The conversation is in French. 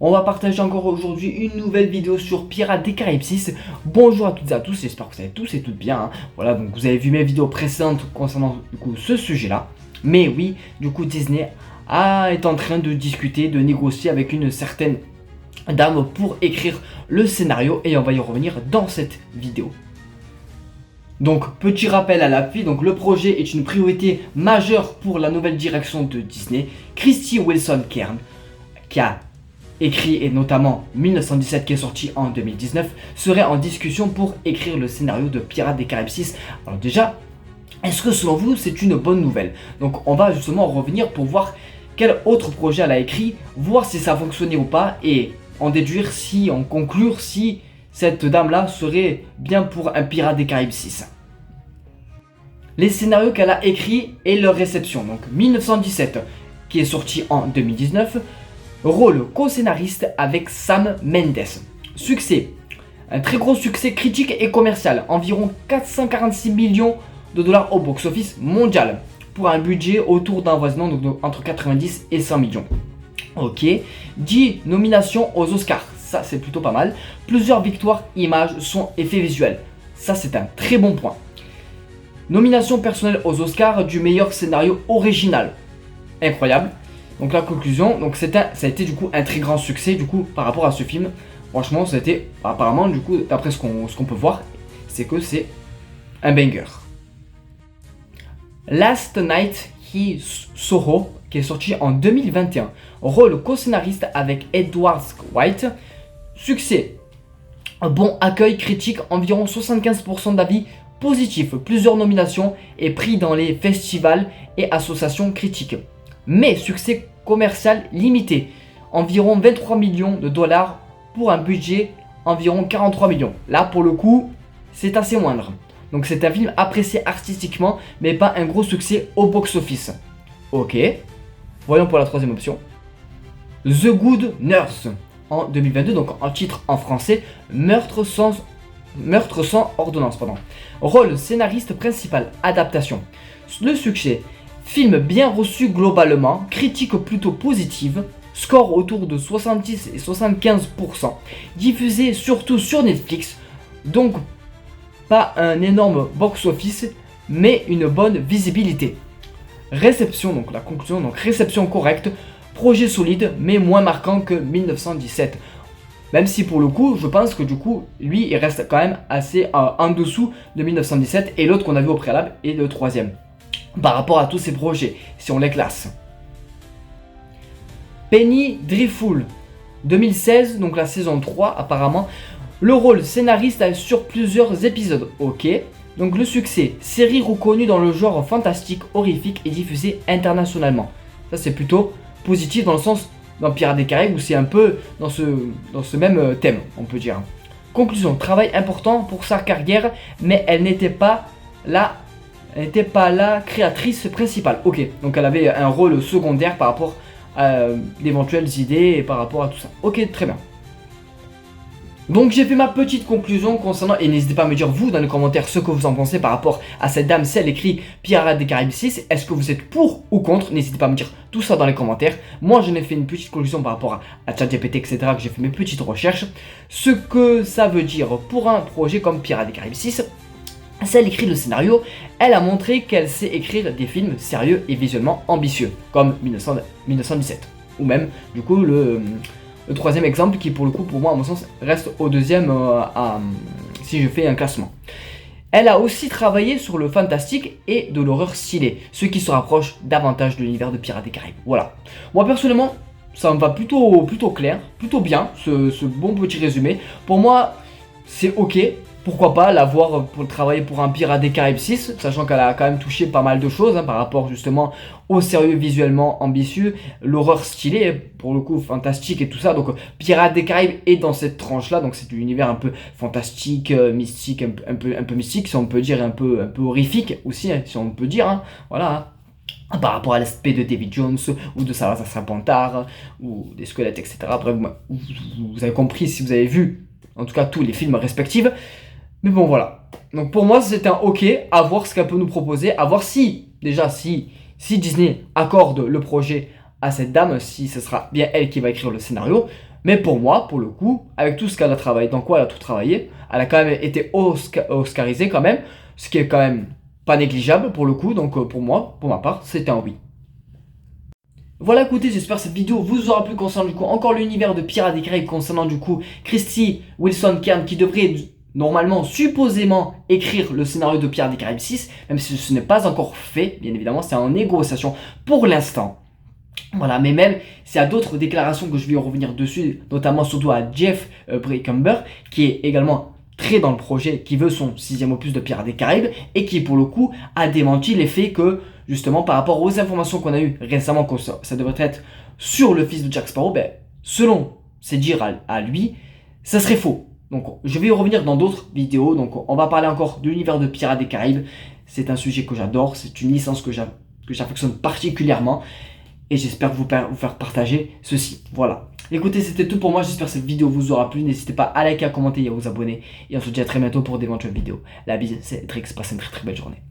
On va partager encore aujourd'hui une nouvelle vidéo sur Pirates des Caraïbes 6. Bonjour à toutes et à tous, j'espère que vous allez tous et toutes bien. Voilà, donc vous avez vu mes vidéos précédentes concernant du coup ce sujet-là. Mais oui, du coup Disney est en train de discuter, de négocier avec une certaine dame pour écrire le scénario et on va y revenir dans cette vidéo. Donc petit rappel à l'appui, donc le projet est une priorité majeure pour la nouvelle direction de Disney. Krysty Wilson-Cairns, qui a écrit et notamment 1917 qui est sorti en 2019, serait en discussion pour écrire le scénario de Pirates des Caraïbes 6. Alors déjà, est-ce que selon vous c'est une bonne nouvelle? Donc on va justement revenir pour voir quel autre projet elle a écrit, voir si ça a fonctionné ou pas et en déduire en conclure si cette dame-là serait bien pour un Pirates des Caraïbes 6. Les scénarios qu'elle a écrits et leur réception. Donc 1917 qui est sorti en 2019, rôle co-scénariste avec Sam Mendes. Succès, un très gros succès critique et commercial, environ 446 millions de dollars au box-office mondial, pour un budget autour d'un voisinant donc entre 90 et 100 millions. Ok, 10 nominations aux Oscars, ça c'est plutôt pas mal. Plusieurs victoires, images, son, effets visuels, ça c'est un très bon point. Nomination personnelle aux Oscars du meilleur scénario original, incroyable. Donc la conclusion, donc ça a été du coup un très grand succès du coup par rapport à ce film. Franchement, ça a été apparemment du coup d'après ce qu'on peut voir, c'est que c'est un banger. Last Night in Soho qui est sorti en 2021, rôle co-scénariste avec Edward White. Succès, un bon accueil critique, environ 75% d'avis positifs, plusieurs nominations et prix dans les festivals et associations critiques. Mais succès commercial limité, environ 23 millions de dollars pour un budget environ 43 millions. Là pour le coup, c'est assez moindre. Donc c'est un film apprécié artistiquement, mais pas un gros succès au box-office. Ok, voyons pour la troisième option. The Good Nurse en 2022, donc en titre en français, Meurtre sans ordonnance. Rôle scénariste principal, adaptation. Le succès, film bien reçu globalement, critique plutôt positive, score autour de 70 et 75%, diffusé surtout sur Netflix, donc pas un énorme box-office, mais une bonne visibilité. Réception, donc la conclusion, donc réception correcte, projet solide, mais moins marquant que 1917. Même si pour le coup, je pense que du coup, lui, il reste quand même assez en dessous de 1917 et l'autre qu'on a vu au préalable est le troisième. Par rapport à tous ces projets, si on les classe. Penny Dreadful, 2016, donc la saison 3 apparemment. Le rôle scénariste sur plusieurs épisodes, ok. Donc le succès, série reconnue dans le genre fantastique, horrifique et diffusée internationalement. Ça c'est plutôt positif dans le sens dans Pirates des Caraïbes où c'est un peu dans ce même thème, on peut dire. Conclusion, travail important pour sa carrière, mais elle n'était pas la créatrice principale. Ok, donc elle avait un rôle secondaire par rapport à d'éventuelles idées et par rapport à tout ça. Ok, très bien. Donc j'ai fait ma petite conclusion concernant, et n'hésitez pas à me dire vous dans les commentaires ce que vous en pensez par rapport à cette dame, si elle écrit Pirates des Caraïbes 6, est-ce que vous êtes pour ou contre? N'hésitez pas à me dire tout ça dans les commentaires. Moi j'en ai fait une petite conclusion par rapport à ChatGPT etc, que j'ai fait mes petites recherches. Ce que ça veut dire pour un projet comme Pirates des Caraïbes 6, si elle écrit le scénario, elle a montré qu'elle sait écrire des films sérieux et visuellement ambitieux, comme 1917, ou même du coup le troisième exemple qui pour le coup pour moi à mon sens reste au deuxième si je fais un classement. Elle a aussi travaillé sur le fantastique et de l'horreur stylée, ce qui se rapproche davantage de l'univers de Pirates des Caraïbes. Voilà. Moi personnellement ça me va plutôt clair, plutôt bien ce bon petit résumé. Pour moi c'est ok. Pourquoi pas la voir pour travailler pour un Pirates des Caraïbes 6, sachant qu'elle a quand même touché pas mal de choses par rapport justement au sérieux visuellement ambitieux, l'horreur stylée, pour le coup fantastique et tout ça. Donc Pirates des Caraïbes est dans cette tranche là, donc c'est l'univers un peu fantastique, mystique, un peu mystique si on peut dire, un peu horrifique aussi si on peut dire, voilà. Par rapport à l'aspect de David Jones ou de Salazar Serpentard ou des squelettes etc. Bref, vous avez compris si vous avez vu en tout cas tous les films respectifs. Mais bon voilà, donc pour moi c'est un ok, à voir ce qu'elle peut nous proposer, à voir si Disney accorde le projet à cette dame si ce sera bien elle qui va écrire le scénario. Mais pour moi, pour le coup, avec tout ce qu'elle a travaillé, dans quoi elle a tout travaillé, elle a quand même été oscarisée quand même, ce qui est quand même pas négligeable pour le coup. Donc pour moi, pour ma part, c'était un oui. Voilà, écoutez, j'espère que cette vidéo vous aura plu concernant du coup encore l'univers de Pirates des Caraïbes, concernant du coup Krysty Wilson Cairn qui devrait normalement, supposément, écrire le scénario de Pirates des Caraïbes 6, même si ce n'est pas encore fait, bien évidemment, c'est en négociation pour l'instant. Voilà, mais même s'il y a d'autres déclarations que je vais revenir dessus, notamment surtout à Jeff Brickenber, qui est également très dans le projet, qui veut son 6e opus de Pirates des Caraïbes, et qui pour le coup a démenti les faits que, justement, par rapport aux informations qu'on a eues récemment, que ça devrait être sur le fils de Jack Sparrow, ben, selon ses dires à lui, ça serait faux. Donc je vais y revenir dans d'autres vidéos, donc on va parler encore de l'univers de Pirates des Caraïbes. C'est un sujet que j'adore, c'est une licence que j'affectionne particulièrement. Et j'espère vous faire partager ceci. Voilà. Écoutez, c'était tout pour moi. J'espère que cette vidéo vous aura plu. N'hésitez pas à liker, à commenter et à vous abonner. Et on se dit à très bientôt pour d'éventuelles vidéos. La bise, c'est Drix. Passez une très très belle journée.